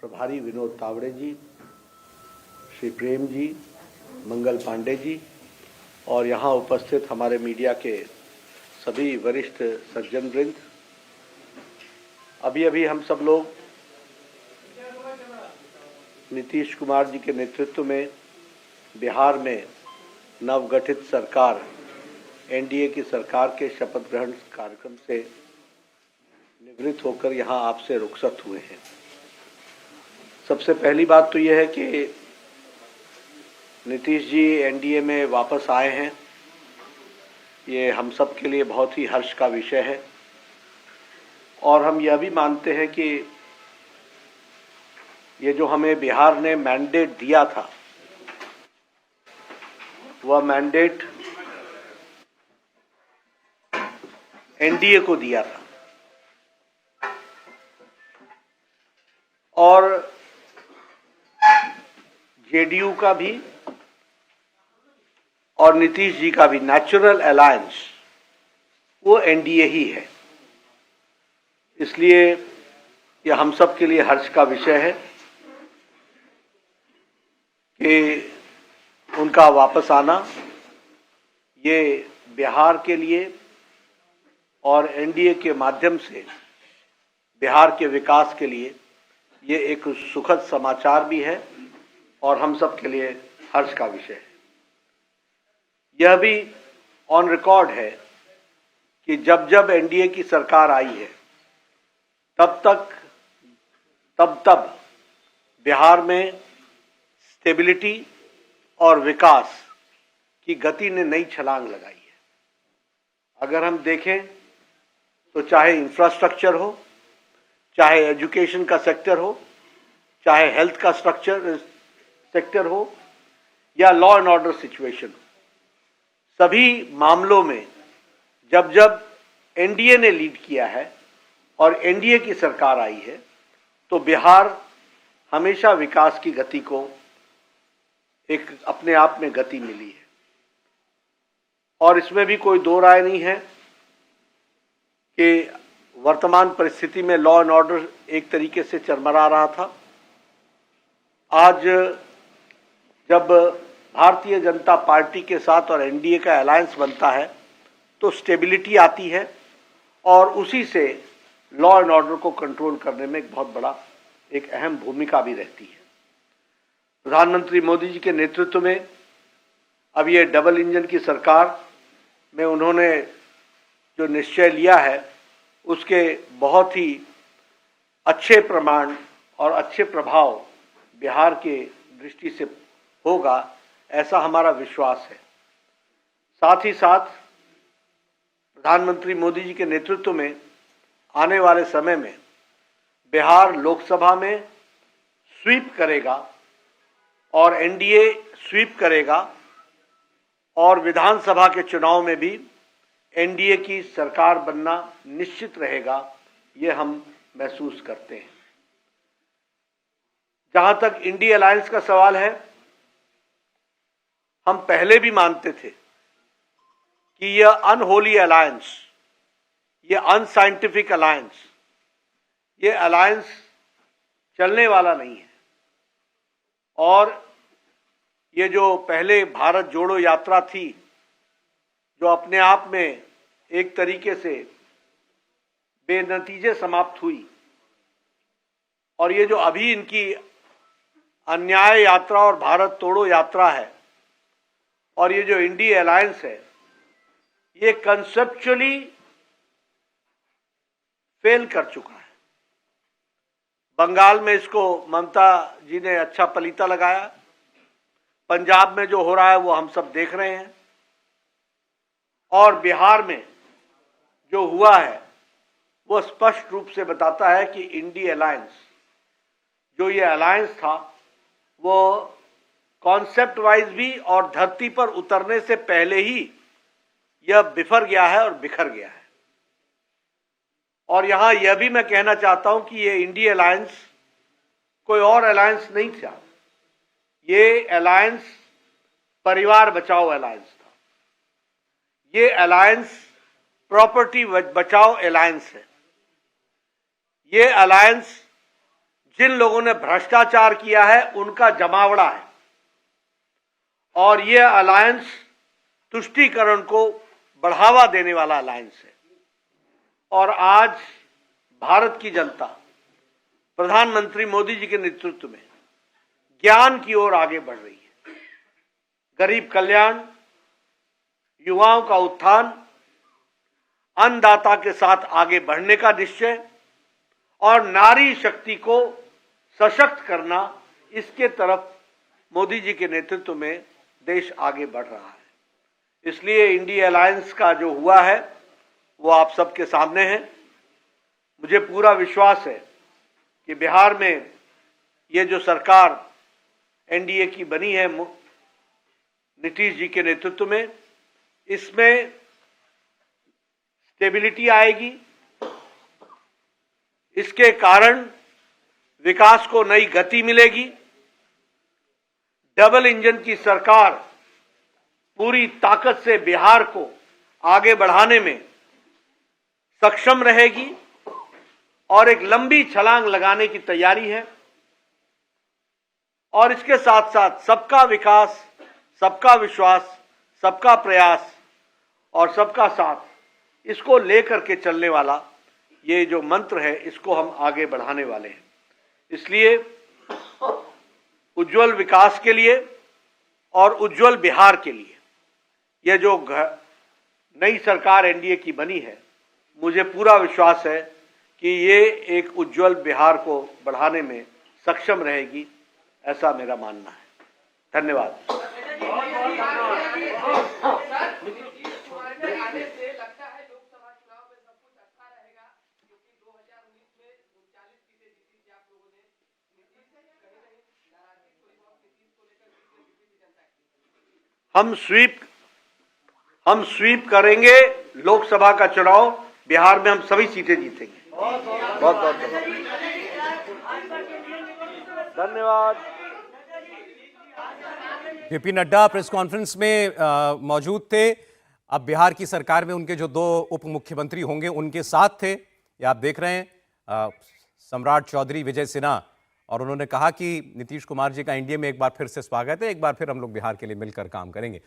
प्रभारी विनोद तावड़े जी, श्री प्रेम जी, मंगल पांडे जी और यहाँ उपस्थित हमारे मीडिया के सभी वरिष्ठ सज्जन वृंद। अभी अभी हम सब लोग नीतीश कुमार जी के नेतृत्व में बिहार में नवगठित सरकार एनडीए की सरकार के शपथ ग्रहण कार्यक्रम से निवृत्त होकर यहाँ आपसे रुखसत हुए हैं। सबसे पहली बात तो यह है कि नीतीश जी एनडीए में वापस आए हैं। ये हम सब के लिए बहुत ही हर्ष का विषय है और हम यह भी मानते हैं कि ये जो हमें बिहार ने मैंडेट दिया था वह मैंडेट एनडीए को दिया था और जेडीयू का भी और नीतीश जी का भी नेचुरल अलायंस वो एनडीए ही है। इसलिए यह हम सब के लिए हर्ष का विषय है कि उनका वापस आना ये बिहार के लिए और एनडीए के माध्यम से बिहार के विकास के लिए ये एक सुखद समाचार भी है और हम सब के लिए हर्ष का विषय है। यह भी ऑन रिकॉर्ड है कि जब जब एनडीए की सरकार आई है तब बिहार में स्टेबिलिटी और विकास की गति ने नई छलांग लगाई है। अगर हम देखें तो चाहे इंफ्रास्ट्रक्चर हो, चाहे एजुकेशन का सेक्टर हो, चाहे हेल्थ का सेक्टर हो या लॉ एंड ऑर्डर सिचुएशन हो, सभी मामलों में जब जब एनडीए ने लीड किया है और एनडीए की सरकार आई है तो बिहार हमेशा विकास की गति को एक अपने आप में गति मिली है और इसमें भी कोई दो राय नहीं है कि वर्तमान परिस्थिति में लॉ एंड ऑर्डर एक तरीके से चरमरा रहा था। आज जब भारतीय जनता पार्टी के साथ और एनडीए का अलायंस बनता है तो स्टेबिलिटी आती है और उसी से लॉ एंड ऑर्डर को कंट्रोल करने में एक बहुत बड़ा एक अहम भूमिका भी रहती है। प्रधानमंत्री मोदी जी के नेतृत्व में अब ये डबल इंजन की सरकार में उन्होंने जो निश्चय लिया है उसके बहुत ही अच्छे प्रमाण और अच्छे प्रभाव बिहार के दृष्टि से होगा, ऐसा हमारा विश्वास है। साथ ही साथ प्रधानमंत्री मोदी जी के नेतृत्व में आने वाले समय में बिहार लोकसभा में स्वीप करेगा और एनडीए स्वीप करेगा और विधानसभा के चुनाव में भी एनडीए की सरकार बनना निश्चित रहेगा, ये हम महसूस करते हैं। जहां तक इंडिया अलायंस का सवाल है, हम पहले भी मानते थे कि यह अनहोली अलायंस, यह अनसाइंटिफिक अलायंस, यह अलायंस चलने वाला नहीं है और ये जो पहले भारत जोड़ो यात्रा थी जो अपने आप में एक तरीके से बेनतीजे समाप्त हुई और ये जो अभी इनकी अन्याय यात्रा और भारत तोड़ो यात्रा है और ये जो इंडिया अलायंस है, ये कंसेप्चुअली फेल कर चुका है। बंगाल में इसको ममता जी ने अच्छा पलीता लगाया, पंजाब में जो हो रहा है वो हम सब देख रहे हैं और बिहार में जो हुआ है वो स्पष्ट रूप से बताता है कि इंडिया अलायंस, जो ये अलायंस था, वो कॉन्सेप्ट वाइज भी और धरती पर उतरने से पहले ही यह बिफर गया है और बिखर गया है। और यहां यह भी मैं कहना चाहता हूं कि ये इंडिया अलायंस कोई और अलायंस नहीं था, ये अलायंस परिवार बचाओ अलायंस था, ये अलायंस प्रॉपर्टी बचाओ अलायंस है, ये अलायंस जिन लोगों ने भ्रष्टाचार किया है उनका जमावड़ा है और यह अलायंस तुष्टीकरण को बढ़ावा देने वाला अलायंस है। और आज भारत की जनता प्रधानमंत्री मोदी जी के नेतृत्व में ज्ञान की ओर आगे बढ़ रही है। गरीब कल्याण, युवाओं का उत्थान, अन्नदाता के साथ आगे बढ़ने का निश्चय और नारी शक्ति को सशक्त करना, इसके तरफ मोदी जी के नेतृत्व में देश आगे बढ़ रहा है। इसलिए इंडिया अलायंस का जो हुआ है वो आप सबके सामने है। मुझे पूरा विश्वास है कि बिहार में ये जो सरकार एनडीए की बनी है नीतीश जी के नेतृत्व में, इसमें स्टेबिलिटी आएगी। इसके कारण विकास को नई गति मिलेगी। डबल इंजन की सरकार पूरी ताकत से बिहार को आगे बढ़ाने में सक्षम रहेगी और एक लंबी छलांग लगाने की तैयारी है। और इसके साथ साथ सबका विकास, सबका विश्वास, सबका प्रयास और सबका साथ, इसको लेकर के चलने वाला ये जो मंत्र है, इसको हम आगे बढ़ाने वाले हैं। इसलिए उज्जवल विकास के लिए और उज्जवल बिहार के लिए यह जो नई सरकार एनडीए की बनी है, मुझे पूरा विश्वास है कि ये एक उज्जवल बिहार को बढ़ाने में सक्षम रहेगी, ऐसा मेरा मानना है। धन्यवाद। हम स्वीप करेंगे लोकसभा का चुनाव। बिहार में हम सभी सीटें जीतेंगे। बहुत बहुत धन्यवाद। जेपी नड्डा प्रेस कॉन्फ्रेंस में मौजूद थे। अब बिहार की सरकार में उनके जो 2 उप मुख्यमंत्री होंगे उनके साथ थे, ये आप देख रहे हैं, सम्राट चौधरी, विजय सिन्हा। और उन्होंने कहा कि नीतीश कुमार जी का एनडीए में एक बार फिर से स्वागत है, एक बार फिर हम लोग बिहार के लिए मिलकर काम करेंगे।